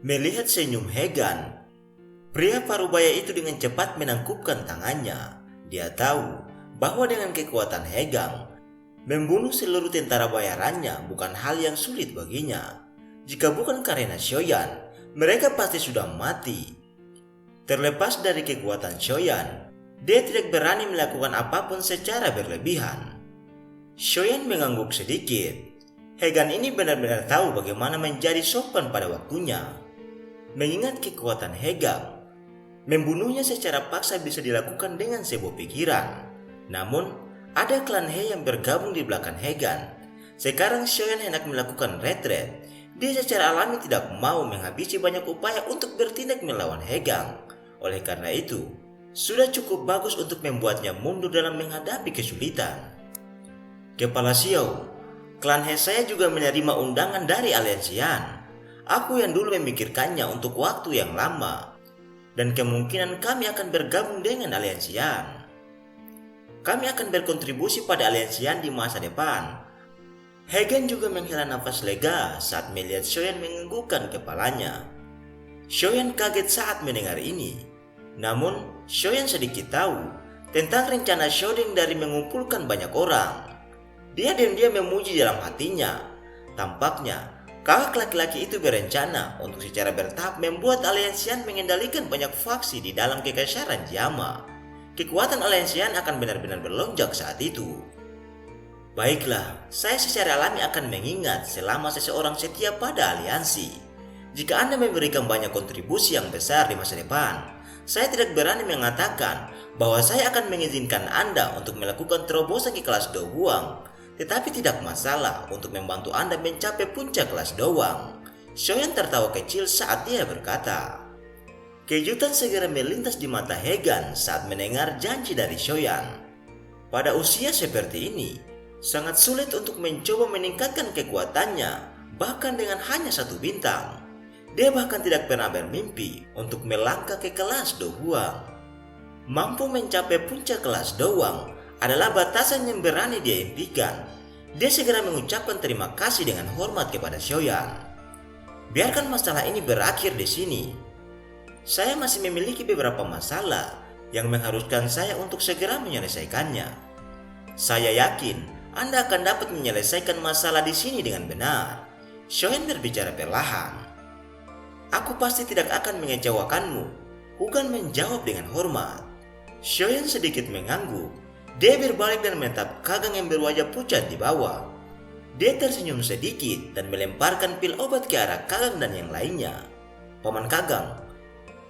Melihat senyum Hegan, pria parubaya itu dengan cepat menangkupkan tangannya. Dia tahu bahwa dengan kekuatan Hegang, membunuh seluruh tentara bayarannya bukan hal yang sulit baginya. Jika bukan karena Shoyan, mereka pasti sudah mati. Terlepas dari kekuatan Shoyan, dia tidak berani melakukan apapun secara berlebihan. Shoyan mengangguk sedikit. Hegan ini benar-benar tahu bagaimana menjadi sopan pada waktunya. Mengingat kekuatan Hegang, membunuhnya secara paksa bisa dilakukan dengan sebuah pikiran. Namun, ada klan He yang bergabung di belakang Hegan. Sekarang Shoyan hendak melakukan retret. Dia secara alami tidak mau menghabisi banyak upaya untuk bertindak melawan Hegang. Oleh karena itu, sudah cukup bagus untuk membuatnya mundur dalam menghadapi kesulitan. Kepala Xiao, klan He saya juga menerima undangan dari Aliansian. Aku yang dulu memikirkannya untuk waktu yang lama, dan kemungkinan kami akan bergabung dengan Aliansian. Kami akan berkontribusi pada Aliansian di masa depan. Hegan juga menghela nafas lega saat melihat Shoyan menganggukkan kepalanya. Shoyan kaget saat mendengar ini. Namun, Shoyan sedikit tahu tentang rencana Shoden dari mengumpulkan banyak orang. Dia diam-diam memuji dalam hatinya. Tampaknya, kakak laki-laki itu berencana untuk secara bertahap membuat Aliansian mengendalikan banyak faksi di dalam kekaisaran Jama. Kekuatan Aliansian akan benar-benar berlonjak saat itu. Baiklah, saya secara alami akan mengingat selama seseorang setia pada aliansi. Jika Anda memberikan banyak kontribusi yang besar di masa depan, saya tidak berani mengatakan bahwa saya akan mengizinkan Anda untuk melakukan terobosan ke kelas Dohuang, tetapi tidak masalah untuk membantu Anda mencapai puncak kelas Dohuang. Shoyan tertawa kecil saat dia berkata. Kejutan segera melintas di mata Hegan saat mendengar janji dari Shoyan. Pada usia seperti ini, sangat sulit untuk mencoba meningkatkan kekuatannya, bahkan dengan hanya 1 bintang. Dia bahkan tidak pernah bermimpi untuk melangkah ke kelas Dohuang. Mampu mencapai puncak kelas Dohuang adalah batasan yang berani dia impikan. Dia segera mengucapkan terima kasih dengan hormat kepada Shoyan. Biarkan masalah ini berakhir di sini. Saya masih memiliki beberapa masalah yang mengharuskan saya untuk segera menyelesaikannya. Saya yakin Anda akan dapat menyelesaikan masalah di sini dengan benar. Shoyan berbicara perlahan. Aku pasti tidak akan mengecewakanmu. Hugan menjawab dengan hormat. Shoyan sedikit mengangguk. Dia berbalik dan menatap Kagang yang berwajah pucat di bawah. Dia tersenyum sedikit dan melemparkan pil obat ke arah Kagang dan yang lainnya. Paman Kagang,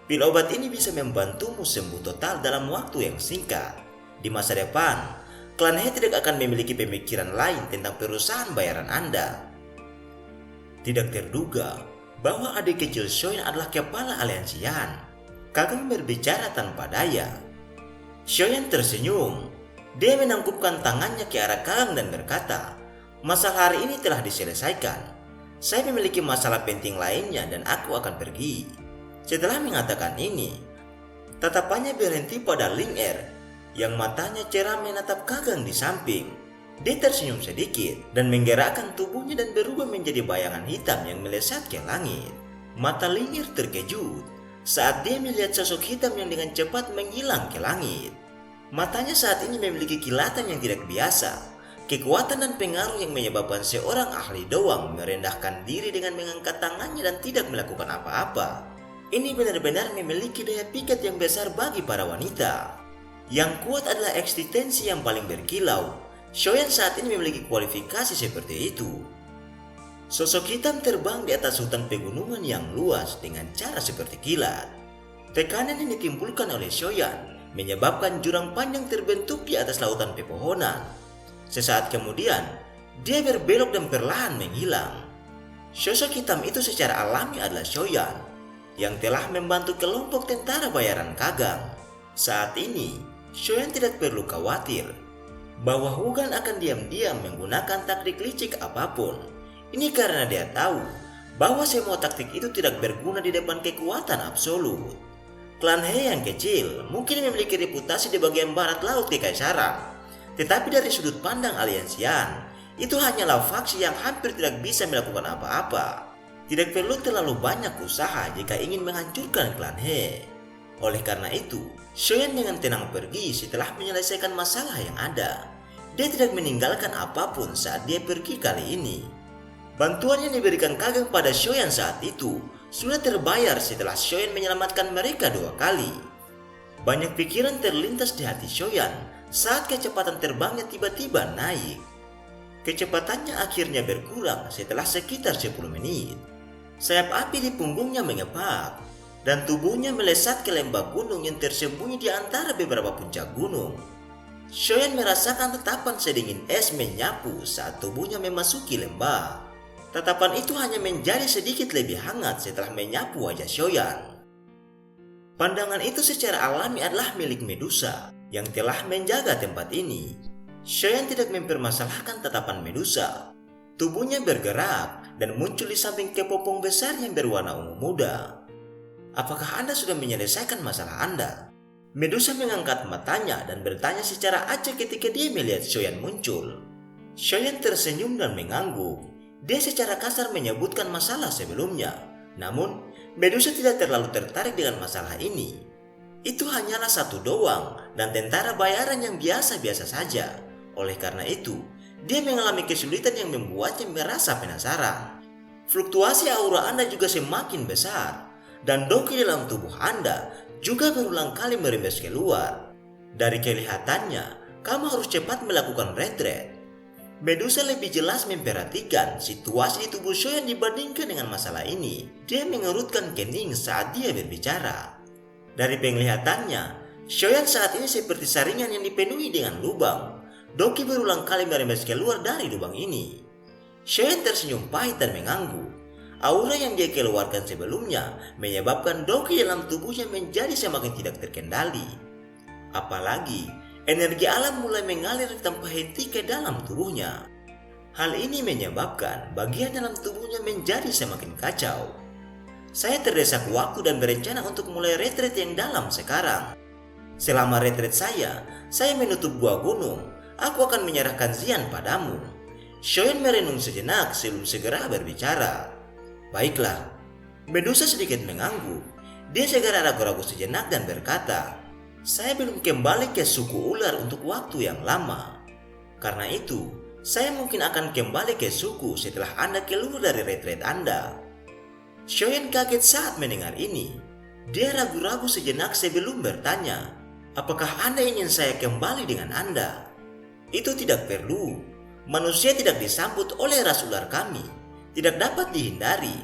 pil obat ini bisa membantumu sembuh total dalam waktu yang singkat. Di masa depan, klan He tidak akan memiliki pemikiran lain tentang perusahaan bayaran Anda. Tidak terduga bahwa adik kecil Shoyan adalah kepala Aliansian. Kagang berbicara tanpa daya. Shoyan tersenyum. Dia menangkupkan tangannya ke arah Kagang dan berkata, masalah hari ini telah diselesaikan. Saya memiliki masalah penting lainnya dan aku akan pergi. Setelah mengatakan ini, tatapannya berhenti pada Ling Er yang matanya cerah menatap Kagang di samping. Dia tersenyum sedikit dan menggerakkan tubuhnya dan berubah menjadi bayangan hitam yang melesat ke langit. Mata Ling Er terkejut saat dia melihat sosok hitam yang dengan cepat menghilang ke langit. Matanya saat ini memiliki kilatan yang tidak biasa, kekuatan dan pengaruh yang menyebabkan seorang ahli doang merendahkan diri dengan mengangkat tangannya dan tidak melakukan apa-apa. Ini benar-benar memiliki daya pikat yang besar bagi para wanita. Yang kuat adalah eksistensi yang paling berkilau. Shoyan saat ini memiliki kualifikasi seperti itu. Sosok hitam terbang di atas hutan pegunungan yang luas dengan cara seperti kilat. Tekanan yang ditimbulkan oleh Shoyan menyebabkan jurang panjang terbentuk di atas lautan pepohonan. Sesaat kemudian, dia berbelok dan perlahan menghilang. Sosok hitam itu secara alami adalah Shoyan yang telah membantu kelompok tentara bayaran Kagang. Saat ini, Shoyan tidak perlu khawatir bahwa Hugan akan diam-diam menggunakan taktik licik apapun. Ini karena dia tahu bahwa semua taktik itu tidak berguna di depan kekuatan absolut. Klan He yang kecil mungkin memiliki reputasi di bagian barat laut Kekaisaran, tetapi dari sudut pandang Aliansian, itu hanyalah faksi yang hampir tidak bisa melakukan apa-apa. Tidak perlu terlalu banyak usaha jika ingin menghancurkan klan He. Oleh karena itu, Shoyan dengan tenang pergi setelah menyelesaikan masalah yang ada. Dia tidak meninggalkan apapun saat dia pergi kali ini. Bantuan yang diberikan Kageng pada Shoyan saat itu sudah terbayar setelah Shoyan menyelamatkan mereka 2 kali. Banyak pikiran terlintas di hati Shoyan saat kecepatan terbangnya tiba-tiba naik. Kecepatannya akhirnya berkurang setelah sekitar 10 menit. Sayap api di punggungnya mengepak, dan tubuhnya melesat ke lembah gunung yang tersembunyi di antara beberapa puncak gunung. Shoyan merasakan tatapan sedingin es menyapu saat tubuhnya memasuki lembah. Tatapan itu hanya menjadi sedikit lebih hangat setelah menyapu wajah Shoyan. Pandangan itu secara alami adalah milik Medusa yang telah menjaga tempat ini. Shoyan tidak mempermasalahkan tatapan Medusa. Tubuhnya bergerak dan muncul di samping kepompong besar yang berwarna ungu muda. Apakah Anda sudah menyelesaikan masalah Anda? Medusa mengangkat matanya dan bertanya secara acak ketika dia melihat Shoyan muncul. Shoyan tersenyum dan mengangguk. Dia secara kasar menyebutkan masalah sebelumnya. Namun, Medusa tidak terlalu tertarik dengan masalah ini. Itu hanyalah satu doang dan tentara bayaran yang biasa-biasa saja. Oleh karena itu, dia mengalami kesulitan yang membuatnya merasa penasaran. Fluktuasi aura Anda juga semakin besar, dan doki dalam tubuh Anda juga berulang kali merembes keluar. Dari kelihatannya, kamu harus cepat melakukan retret. Medusa lebih jelas memperhatikan situasi di tubuh Shoyan dibandingkan dengan masalah ini. Dia mengerutkan kening saat dia berbicara. Dari penglihatannya, Shoyan saat ini seperti saringan yang dipenuhi dengan lubang. Doki berulang kali merembes keluar dari lubang ini. Shoyan tersenyum pahit dan mengangguk. Aura yang dia keluarkan sebelumnya menyebabkan doki dalam tubuhnya menjadi semakin tidak terkendali. Apalagi, energi alam mulai mengalir tanpa henti ke dalam tubuhnya. Hal ini menyebabkan bagian dalam tubuhnya menjadi semakin kacau. Saya terdesak waktu dan berencana untuk mulai retret yang dalam sekarang. Selama retret saya menutup gua gunung. Aku akan menyerahkan Xian padamu. Shoyan merenung sejenak sebelum segera berbicara. Baiklah. Medusa sedikit mengangguk. Dia segera ragu-ragu sejenak dan berkata, saya belum kembali ke suku ular untuk waktu yang lama. Karena itu, saya mungkin akan kembali ke suku setelah Anda keluar dari retret Anda. Shoyan kaget saat mendengar ini. Dia ragu-ragu sejenak sebelum bertanya, apakah Anda ingin saya kembali dengan Anda? Itu tidak perlu. Manusia tidak disambut oleh ras ular kami. Tidak dapat dihindari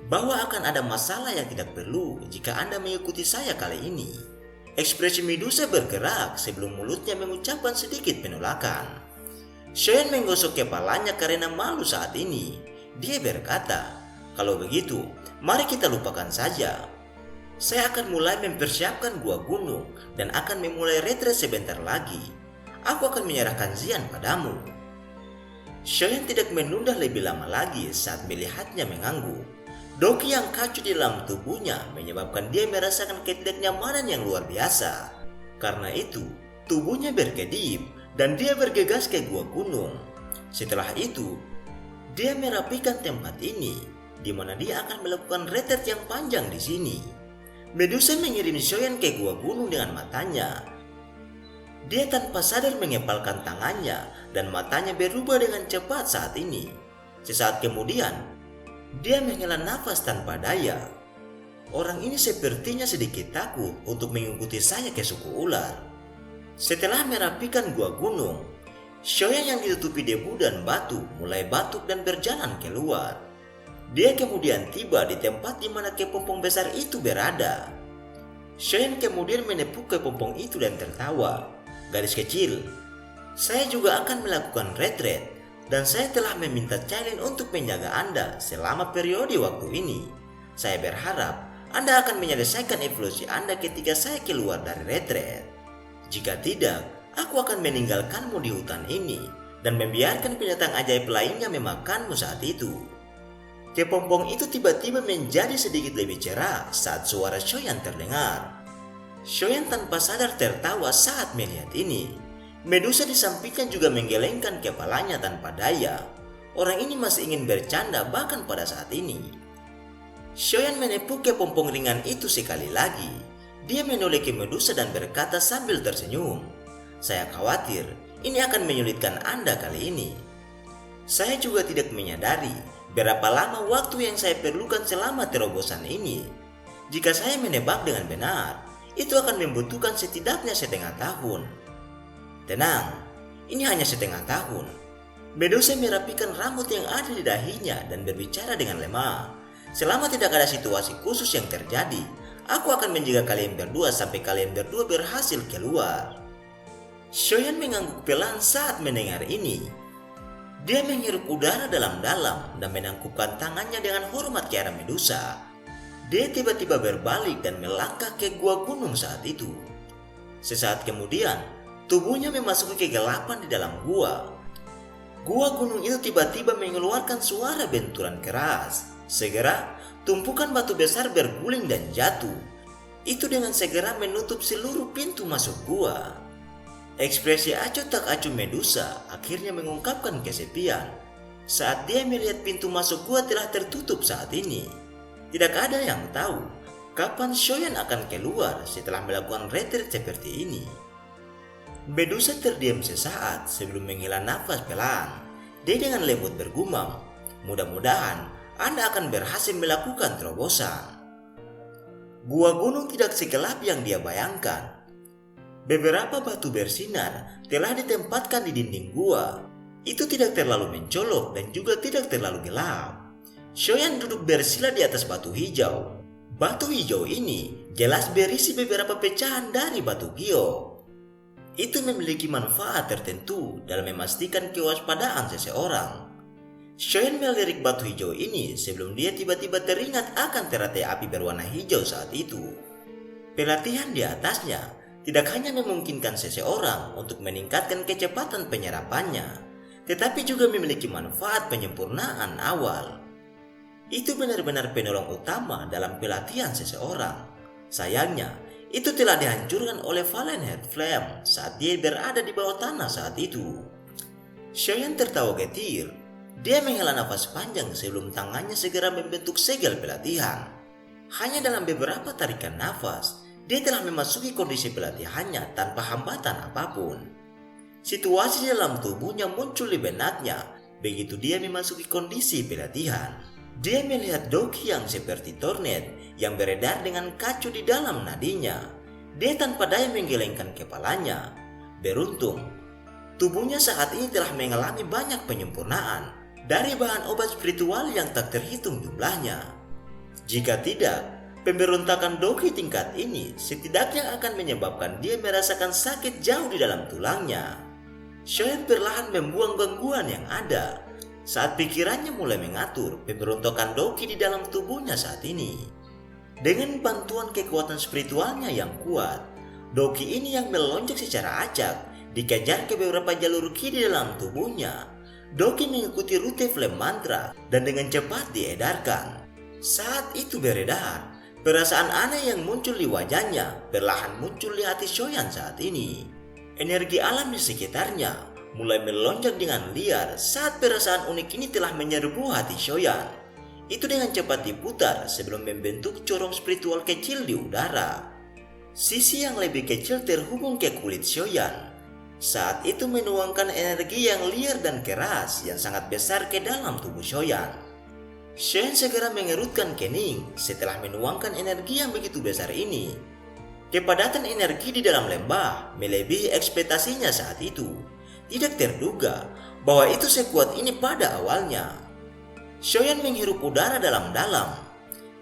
bahwa akan ada masalah yang tidak perlu jika Anda mengikuti saya kali ini. Ekspresi Medusa bergerak sebelum mulutnya mengucapkan sedikit penolakan. Shoyan menggosok kepalanya karena malu saat ini. Dia berkata, kalau begitu, mari kita lupakan saja. Saya akan mulai mempersiapkan gua gunung dan akan memulai retret sebentar lagi. Aku akan menyerahkan Xian padamu. Shoyan tidak menunda lebih lama lagi saat melihatnya mengangguk. Doki yang kacau di dalam tubuhnya menyebabkan dia merasakan ketidaknyamanan yang luar biasa. Karena itu, tubuhnya berkedip dan dia bergegas ke gua gunung. Setelah itu, dia merapikan tempat ini, di mana dia akan melakukan retret yang panjang di sini. Medusa mengirim Shoyan ke gua gunung dengan matanya. Dia tanpa sadar mengepalkan tangannya dan matanya berubah dengan cepat saat ini. Sesaat kemudian, dia menghela nafas tanpa daya. Orang ini sepertinya sedikit takut untuk mengikuti saya ke suku ular. Setelah merapikan gua gunung, Shoyan yang ditutupi debu dan batu mulai batuk dan berjalan keluar. Dia kemudian tiba di tempat di mana kepompong besar itu berada. Shoyan kemudian menepuk kepompong itu dan tertawa. Gadis kecil, saya juga akan melakukan retret dan saya telah meminta Cailin untuk menjaga Anda selama periode waktu ini. Saya berharap Anda akan menyelesaikan evolusi Anda ketika saya keluar dari retret. Jika tidak, aku akan meninggalkanmu di hutan ini dan membiarkan binatang ajaib lainnya memakanmu saat itu. Kepompong itu tiba-tiba menjadi sedikit lebih cerah saat suara Shoyan terdengar. Shoyan tanpa sadar tertawa saat melihat ini. Medusa di sampingnya juga menggelengkan kepalanya tanpa daya. Orang ini masih ingin bercanda bahkan pada saat ini. Shoyan menepuk kepompong ringan itu sekali lagi. Dia menoleh ke Medusa dan berkata sambil tersenyum, "Saya khawatir ini akan menyulitkan Anda kali ini. Saya juga tidak menyadari berapa lama waktu yang saya perlukan selama terobosan ini. Jika saya menebak dengan benar, itu akan membutuhkan setidaknya setengah tahun." "Tenang, ini hanya setengah tahun." Medusa merapikan rambut yang ada di dahinya dan berbicara dengan lemah. "Selama tidak ada situasi khusus yang terjadi, aku akan menjaga kalian berdua sampai kalian berdua berhasil keluar." Shoyan mengangguk pelan saat mendengar ini. Dia menghirup udara dalam-dalam dan menangkupkan tangannya dengan hormat ke arah Medusa. Dia tiba-tiba berbalik dan melangkah ke gua gunung saat itu. Sesaat kemudian, tubuhnya memasuki kegelapan di dalam gua. Gua gunung itu tiba-tiba mengeluarkan suara benturan keras. Segera, tumpukan batu besar berguling dan jatuh. Itu dengan segera menutup seluruh pintu masuk gua. Ekspresi acuh tak acuh Medusa akhirnya mengungkapkan kesepian saat dia melihat pintu masuk gua telah tertutup saat ini. Tidak ada yang tahu kapan Shoyan akan keluar setelah melakukan retreat seperti ini. Medusa terdiam sesaat sebelum menghela nafas pelan. Dia dengan lembut bergumam, "Mudah-mudahan Anda akan berhasil melakukan terobosan." Gua gunung tidak segelap yang dia bayangkan. Beberapa batu bersinar telah ditempatkan di dinding gua. Itu tidak terlalu mencolok dan juga tidak terlalu gelap. Shoyan duduk bersila di atas batu hijau. Batu hijau ini jelas berisi beberapa pecahan dari batu giok. Itu memiliki manfaat tertentu dalam memastikan kewaspadaan seseorang. Shoyan melirik batu hijau ini sebelum dia tiba-tiba teringat akan teratai api berwarna hijau saat itu. Pelatihan di atasnya tidak hanya memungkinkan seseorang untuk meningkatkan kecepatan penyerapannya, tetapi juga memiliki manfaat penyempurnaan awal. Itu benar-benar penolong utama dalam pelatihan seseorang. Sayangnya, itu telah dihancurkan oleh Valenheart Flame saat dia berada di bawah tanah saat itu. Shoyan tertawa getir. Dia menghela nafas panjang sebelum tangannya segera membentuk segel pelatihan. Hanya dalam beberapa tarikan nafas, dia telah memasuki kondisi pelatihannya tanpa hambatan apapun. Situasi dalam tubuhnya muncul di benaknya begitu dia memasuki kondisi pelatihan. Dia melihat Doki yang seperti tornado yang beredar dengan kacu di dalam nadinya. Dia tanpa daya menggelengkan kepalanya. Beruntung, tubuhnya saat ini telah mengalami banyak penyempurnaan dari bahan obat spiritual yang tak terhitung jumlahnya. Jika tidak, pemberontakan Doki tingkat ini setidaknya akan menyebabkan dia merasakan sakit jauh di dalam tulangnya. Shoyan perlahan membuang gangguan yang ada saat pikirannya mulai mengatur pemberontakan Doki di dalam tubuhnya saat ini. Dengan bantuan kekuatan spiritualnya yang kuat, Doki ini yang melonjak secara acak dikejar ke beberapa jalur ki di dalam tubuhnya. Doki mengikuti rute flame mantra dan dengan cepat diedarkan. Saat itu beredar, perasaan aneh yang muncul di wajahnya perlahan muncul di hati Shoyan saat ini. Energi alam di sekitarnya mulai melonjak dengan liar saat perasaan unik ini telah menyerbu hati Shoyan. Itu dengan cepat diputar sebelum membentuk corong spiritual kecil di udara. Sisi yang lebih kecil terhubung ke kulit Shoyan. Saat itu menuangkan energi yang liar dan keras yang sangat besar ke dalam tubuh Shoyan. Shoyan segera mengerutkan kening setelah menuangkan energi yang begitu besar ini. Kepadatan energi di dalam lembah melebihi ekspektasinya saat itu. Tidak terduga bahwa itu sekuat ini pada awalnya. Shoyan menghirup udara dalam-dalam.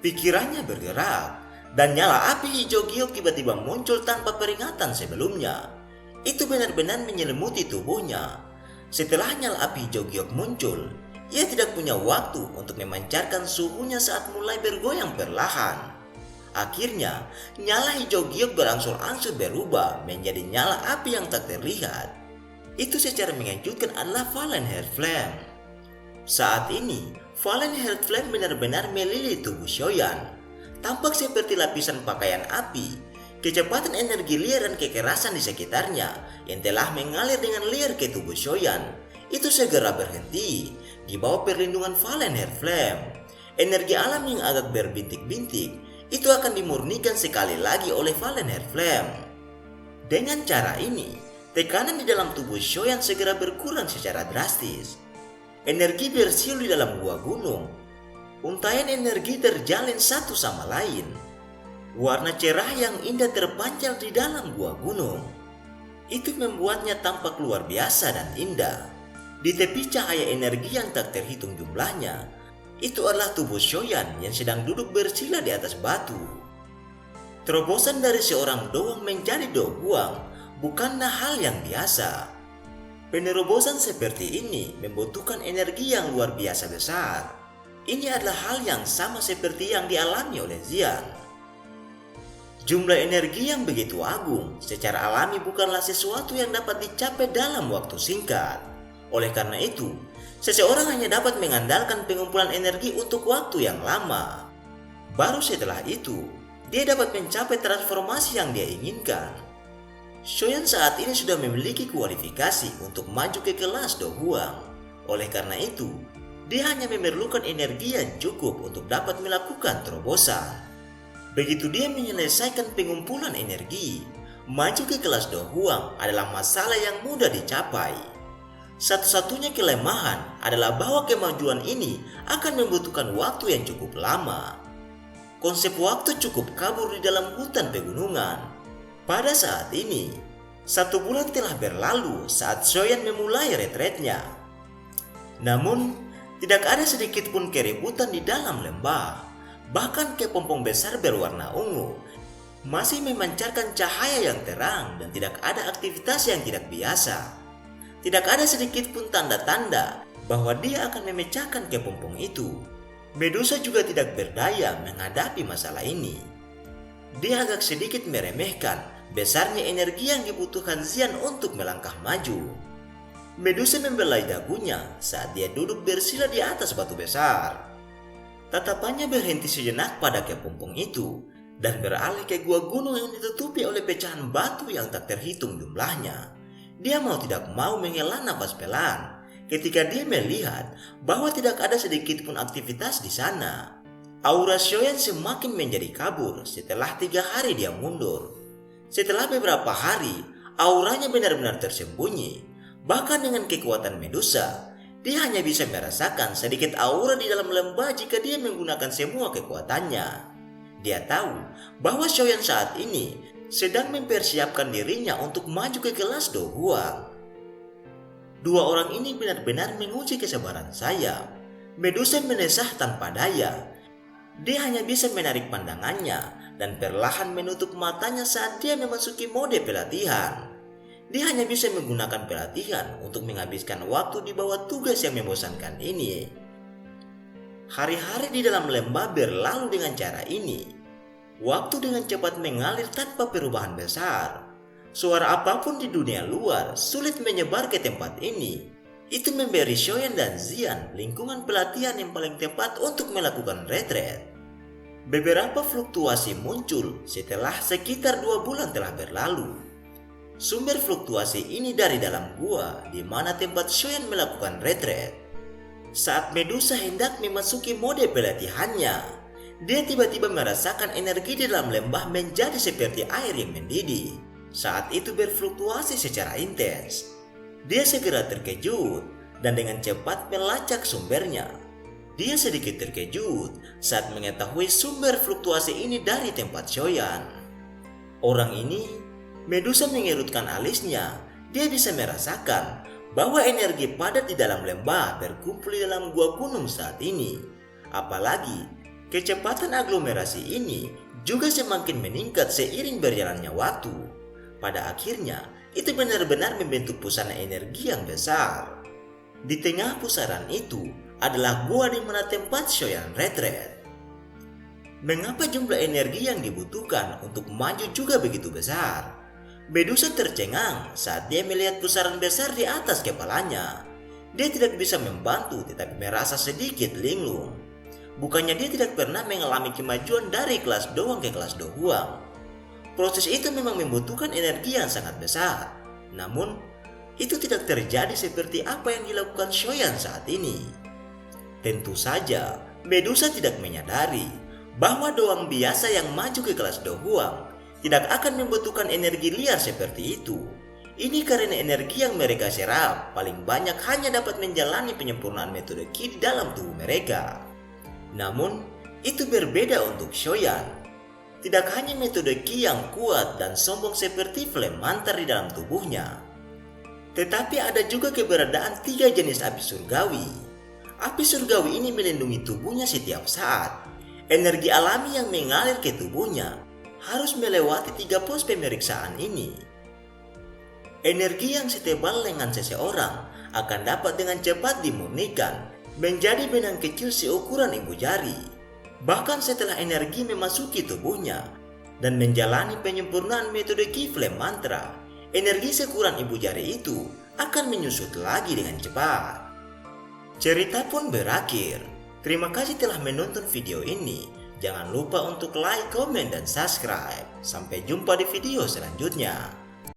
Pikirannya bergerak dan nyala api hijau giok tiba-tiba muncul tanpa peringatan sebelumnya. Itu benar-benar menyelimuti tubuhnya. Setelah nyala api hijau giok muncul, ia tidak punya waktu untuk memancarkan suhunya saat mulai bergoyang perlahan. Akhirnya, nyala hijau giok berangsur-angsur berubah menjadi nyala api yang tak terlihat. Itu secara mengejutkan adalah Valenheart Flame. Saat ini, Valenheart Flame benar-benar melilit tubuh Shoyan. Tampak seperti lapisan pakaian api. Kecepatan energi liar dan kekerasan di sekitarnya yang telah mengalir dengan liar ke tubuh Shoyan itu segera berhenti di bawah perlindungan Valenheart Flame. energi alam yang agak berbintik-bintik itu akan dimurnikan sekali lagi oleh Valen Flame. Dengan cara ini, tekanan di dalam tubuh Shoyan segera berkurang secara drastis. Energi bersiul di dalam gua gunung. Untaian energi terjalin satu sama lain. Warna cerah yang indah terpancar di dalam gua gunung. Itu membuatnya tampak luar biasa dan indah. Di tepi cahaya energi yang tak terhitung jumlahnya, itu adalah tubuh Shoyan yang sedang duduk bersila di atas batu. Terobosan dari seorang doang menjadi Do Huang bukanlah hal yang biasa. Penerobosan seperti ini membutuhkan energi yang luar biasa besar. Ini adalah hal yang sama seperti yang dialami oleh Xian. Jumlah energi yang begitu agung secara alami bukanlah sesuatu yang dapat dicapai dalam waktu singkat. Oleh karena itu, seseorang hanya dapat mengandalkan pengumpulan energi untuk waktu yang lama. Baru setelah itu, dia dapat mencapai transformasi yang dia inginkan. Shoyan saat ini sudah memiliki kualifikasi untuk maju ke kelas Do Huang. Oleh karena itu, dia hanya memerlukan energi yang cukup untuk dapat melakukan terobosan. Begitu dia menyelesaikan pengumpulan energi, maju ke kelas Do Huang adalah masalah yang mudah dicapai. Satu-satunya kelemahan adalah bahwa kemajuan ini akan membutuhkan waktu yang cukup lama. Konsep waktu cukup kabur di dalam hutan pegunungan. Pada saat ini, 1 bulan telah berlalu saat Shoyan memulai retretnya. Namun, tidak ada sedikit pun keributan di dalam lembah. Bahkan kepompong besar berwarna ungu masih memancarkan cahaya yang terang dan tidak ada aktivitas yang tidak biasa. Tidak ada sedikit pun tanda-tanda bahwa dia akan memecahkan kepompong itu. Medusa juga tidak berdaya menghadapi masalah ini. Dia agak sedikit meremehkan besarnya energi yang dibutuhkan Xian untuk melangkah maju. Medusa membelai dagunya saat dia duduk bersila di atas batu besar. Tatapannya berhenti sejenak pada kepompong itu dan beralih ke gua gunung yang ditutupi oleh pecahan batu yang tak terhitung jumlahnya. Dia mau tidak mau menghela nafas pelan ketika dia melihat bahwa tidak ada sedikit pun aktivitas di sana. Aura Shoyan semakin menjadi kabur setelah 3 hari dia mundur. Setelah beberapa hari, auranya benar-benar tersembunyi. Bahkan dengan kekuatan Medusa, dia hanya bisa merasakan sedikit aura di dalam lembah jika dia menggunakan semua kekuatannya. Dia tahu bahwa Shoyan saat ini sedang mempersiapkan dirinya untuk maju ke kelas Do Huang. 2 orang ini benar-benar menguji kesabaran saya. Medusa menesah tanpa daya. Dia hanya bisa menarik pandangannya dan perlahan menutup matanya saat dia memasuki mode pelatihan. Dia hanya bisa menggunakan pelatihan untuk menghabiskan waktu di bawah tugas yang membosankan ini. Hari-hari di dalam lembah berlalu dengan cara ini. Waktu dengan cepat mengalir tanpa perubahan besar. Suara apapun di dunia luar sulit menyebar ke tempat ini. Itu memberi Shoyan dan Xian lingkungan pelatihan yang paling tepat untuk melakukan retret. Beberapa fluktuasi muncul setelah sekitar 2 bulan telah berlalu. Sumber fluktuasi ini dari dalam gua di mana tempat Shoyan melakukan retret. Saat Medusa hendak memasuki mode pelatihannya, dia tiba-tiba merasakan energi di dalam lembah menjadi seperti air yang mendidih. Saat itu berfluktuasi secara intens. Dia segera terkejut dan dengan cepat melacak sumbernya. Dia sedikit terkejut saat mengetahui sumber fluktuasi ini dari tempat Shoyan. Orang ini, Medusa mengerutkan alisnya. Dia bisa merasakan bahwa energi padat di dalam lembah berkumpul di dalam gua gunung saat ini. Apalagi, kecepatan aglomerasi ini juga semakin meningkat seiring berjalannya waktu. Pada akhirnya, itu benar-benar membentuk pusana energi yang besar. Di tengah pusaran itu adalah gua di mana tempat Shoyan retret. Mengapa jumlah energi yang dibutuhkan untuk maju juga begitu besar? Medusa tercengang saat dia melihat pusaran besar di atas kepalanya. Dia tidak bisa membantu tetapi merasa sedikit linglung. Bukannya dia tidak pernah mengalami kemajuan dari kelas doang ke kelas Do Huang. Proses itu memang membutuhkan energi yang sangat besar. Namun, itu tidak terjadi seperti apa yang dilakukan Shoyan saat ini. Tentu saja, Medusa tidak menyadari bahwa doang biasa yang maju ke kelas Do Huang tidak akan membutuhkan energi liar seperti itu. Ini karena energi yang mereka serap paling banyak hanya dapat menjalani penyempurnaan metode Ki di dalam tubuh mereka. Namun, itu berbeda untuk Shoyan. Tidak hanya metode Ki yang kuat dan sombong seperti Flame Mantar di dalam tubuhnya, tetapi ada juga keberadaan 3 jenis api surgawi. Api surgawi ini melindungi tubuhnya setiap saat. Energi alami yang mengalir ke tubuhnya harus melewati 3 pos pemeriksaan ini. Energi yang setebal lengan seseorang akan dapat dengan cepat dimurnikan menjadi benang kecil seukuran ibu jari. Bahkan setelah energi memasuki tubuhnya dan menjalani penyempurnaan metode Ki Flame Mantra, energi seukuran ibu jari itu akan menyusut lagi dengan cepat. Cerita pun berakhir. Terima kasih telah menonton video ini. Jangan lupa untuk like, komen, dan subscribe. Sampai jumpa di video selanjutnya.